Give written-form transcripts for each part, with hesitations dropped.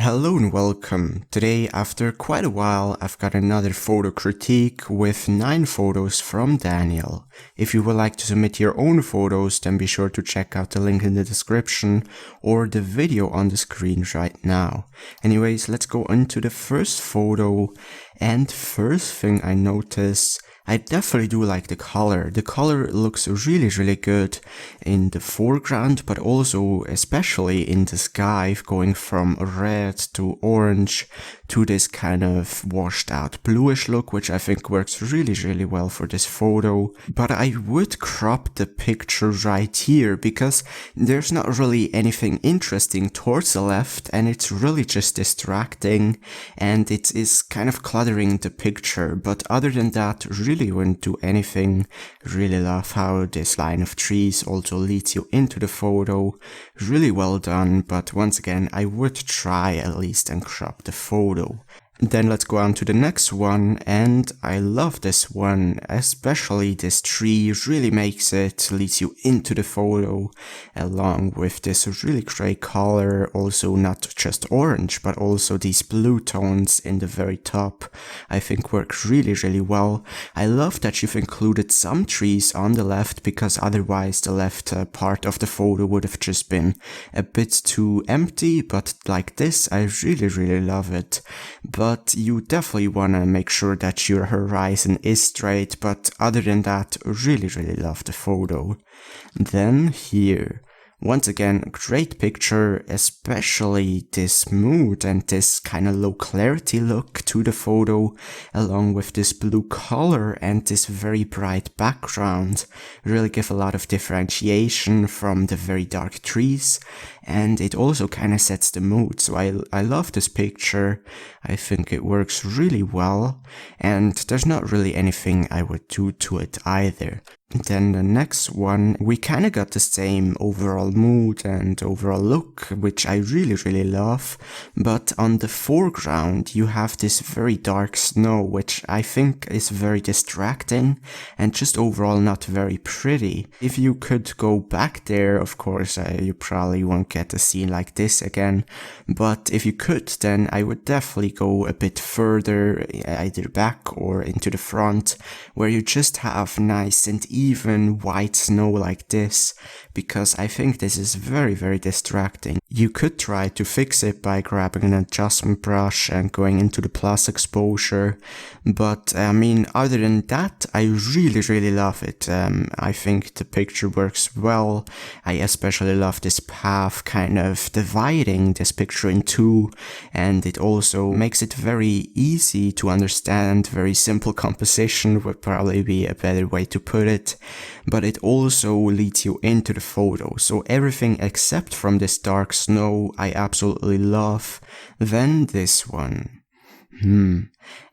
Hello and welcome. Today, after quite a while, I've got another photo critique with 9 photos from Daniel. If you would like to submit your own photos, then be sure to check out the link in the description or the video on the screen right now. Anyways, let's go into the first photo, and first thing I notice, I definitely do like the color. The color looks really good in the foreground, but also especially in the sky, going from red to orange to this kind of washed out bluish look, which I think works really well for this photo. But I would crop the picture right here because there's not really anything interesting towards the left, and it's really just distracting and it is kind of cluttering the picture. But other than that, really wouldn't do anything. Really love how this line of trees also leads you into the photo. Really well done, but once again I would try at least and crop the photo. Then let's go on to the next one, and I love this one, especially this tree really makes it, leads you into the photo, along with this really great color, also not just orange, but also these blue tones in the very top, I think work really well. I love that you've included some trees on the left, because otherwise the left part of the photo would have just been a bit too empty, but like this, I really love it. But you definitely want to make sure that your horizon is straight, but other than that, really love the photo. Then here, once again, great picture, especially this mood and this kind of low clarity look to the photo, along with this blue color and this very bright background, really give a lot of differentiation from the very dark trees, and it also kind of sets the mood. So I love this picture. I think it works really well, and there's not really anything I would do to it either. Then the next one, we kind of got the same overall mood and overall look, which I really love, but on the foreground you have this very dark snow, which I think is very distracting and just overall not very pretty. If you could go back there, of course you probably won't get a scene like this again, but if you could, then I would definitely go a bit further, either back or into the front, where you just have nice and even white snow like this, because I think this is very distracting. You could try to fix it by grabbing an adjustment brush and going into the plus exposure, but I mean, other than that, I really love it. I think the picture works well. I especially love this path kind of dividing this picture in two, and it also makes it very easy to understand. Very simple composition would probably be a better way to put it, but it also leads you into the photo. So everything except from this dark snow I absolutely love. Then this one.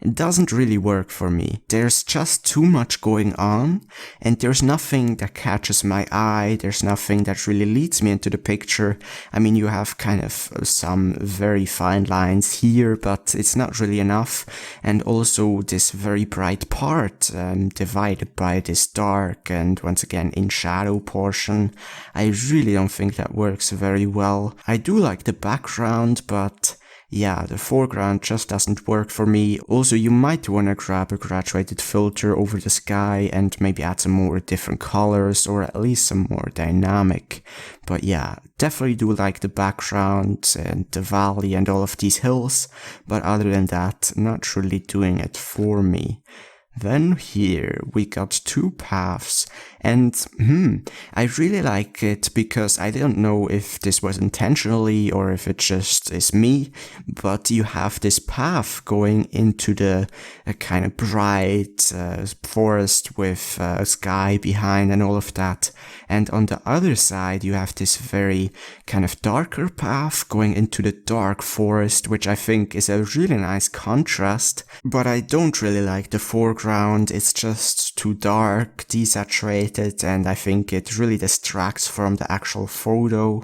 It doesn't really work for me. There's just too much going on, and there's nothing that catches my eye. There's nothing that really leads me into the picture. I mean, you have kind of some very fine lines here, but it's not really enough. And also this very bright part divided by this dark and once again in shadow portion. I really don't think that works very well. I do like the background, but yeah, the foreground just doesn't work for me. Also, you might want to grab a graduated filter over the sky and maybe add some more different colors, or at least some more dynamic. But yeah, definitely do like the background and the valley and all of these hills, but other than that, not really doing it for me. Then here we got 2 paths, and I really like it because I don't know if this was intentionally or if it just is me, but you have this path going into the kind of bright forest with a sky behind and all of that, and on the other side you have this very kind of darker path going into the dark forest, which I think is a really nice contrast, but I don't really like the foreground. It's just too dark, desaturated, and I think it really distracts from the actual photo.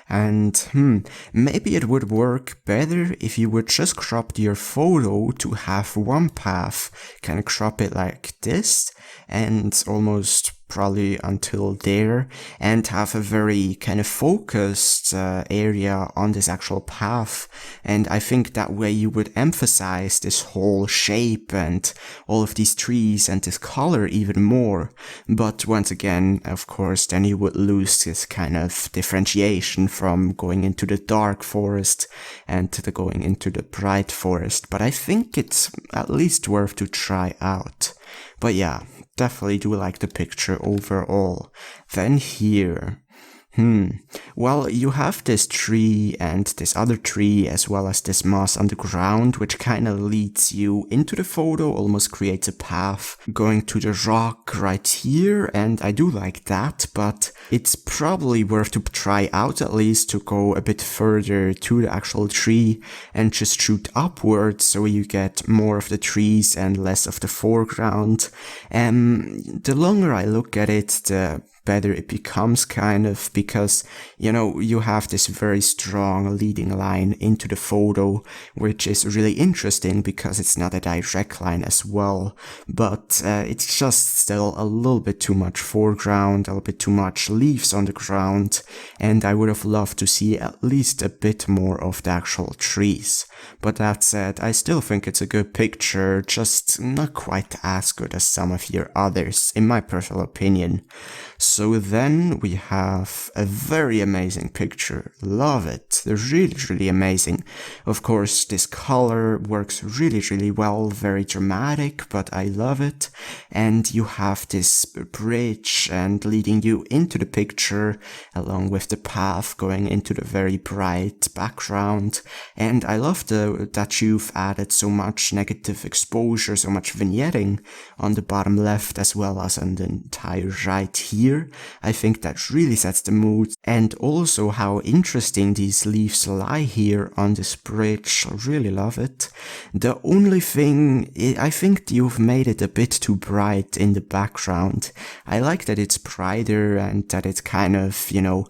And maybe it would work better if you would just crop your photo to have one path, kind of crop it like this, and almost probably until there, and have a very kind of focused area on this actual path. And I think that way you would emphasize this whole shape and all of these trees and this color even more. But once again, of course, then you would lose this kind of differentiation from going into the dark forest and to the going into the bright forest. But I think it's at least worth to try out. But yeah, definitely do like the picture overall. Then here, well, you have this tree and this other tree as well as this moss on the ground, which kind of leads you into the photo, almost creates a path going to the rock right here, and I do like that, but it's probably worth to try out at least to go a bit further to the actual tree and just shoot upwards so you get more of the trees and less of the foreground. The longer I look at it, the better it becomes, kind of, because, you know, you have this very strong leading line into the photo, which is really interesting because it's not a direct line as well, but it's just still a little bit too much foreground, a little bit too much leaves on the ground, and I would have loved to see at least a bit more of the actual trees. But that said, I still think it's a good picture, just not quite as good as some of your others, in my personal opinion. So then we have a very amazing picture. Love it. They're really, really amazing. Of course, this color works really, really well. Very dramatic, but I love it. And you have this bridge and leading you into the picture along with the path going into the very bright background. And I love that you've added so much negative exposure, so much vignetting on the bottom left as well as on the entire right here. I think that really sets the mood, and also how interesting these leaves lie here on this bridge. I really love it. The only thing, I think you've made it a bit too bright in the background. I like that it's brighter and that it kind of, you know,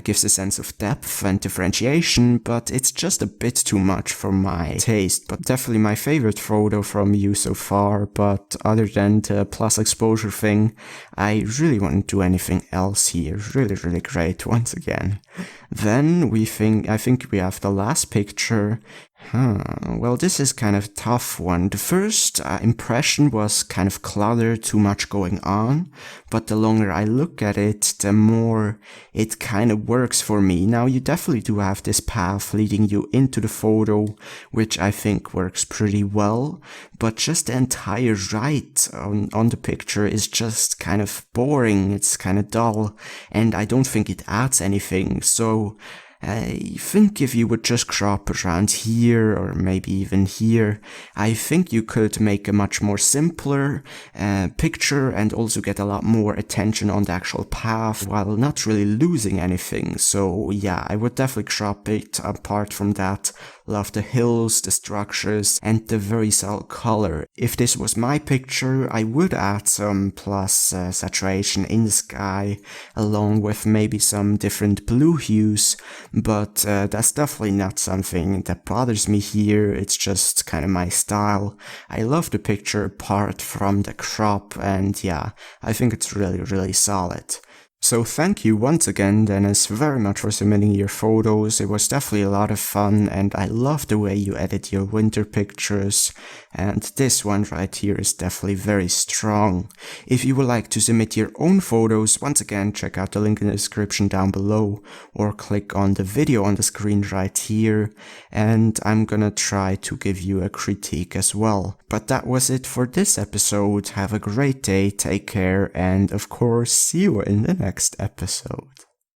gives a sense of depth and differentiation, but it's just a bit too much for my taste. But definitely my favorite photo from you so far, but other than the plus exposure thing, I really wouldn't do anything else here. Really, really great once again. Then I think we have the last picture. Well, this is kind of a tough one. The first impression was kind of cluttered, too much going on, but the longer I look at it, the more it kind of works for me. Now, you definitely do have this path leading you into the photo, which I think works pretty well, but just the entire right on the picture is just kind of boring, it's kind of dull, and I don't think it adds anything, so I think if you would just crop around here or maybe even here, I think you could make a much more simpler picture and also get a lot more attention on the actual path while not really losing anything. So yeah, I would definitely crop it apart from that. Love the hills, the structures, and the very subtle color. If this was my picture, I would add some plus saturation in the sky, along with maybe some different blue hues, but that's definitely not something that bothers me here. It's just kind of my style. I love the picture apart from the crop, and yeah, I think it's really, really solid. So thank you once again, Dennis, very much for submitting your photos. It was definitely a lot of fun, and I love the way you edit your winter pictures. And this one right here is definitely very strong. If you would like to submit your own photos, once again, check out the link in the description down below, or click on the video on the screen right here, and I'm gonna try to give you a critique as well. But that was it for this episode. Have a great day, take care, and of course, see you in the next episode.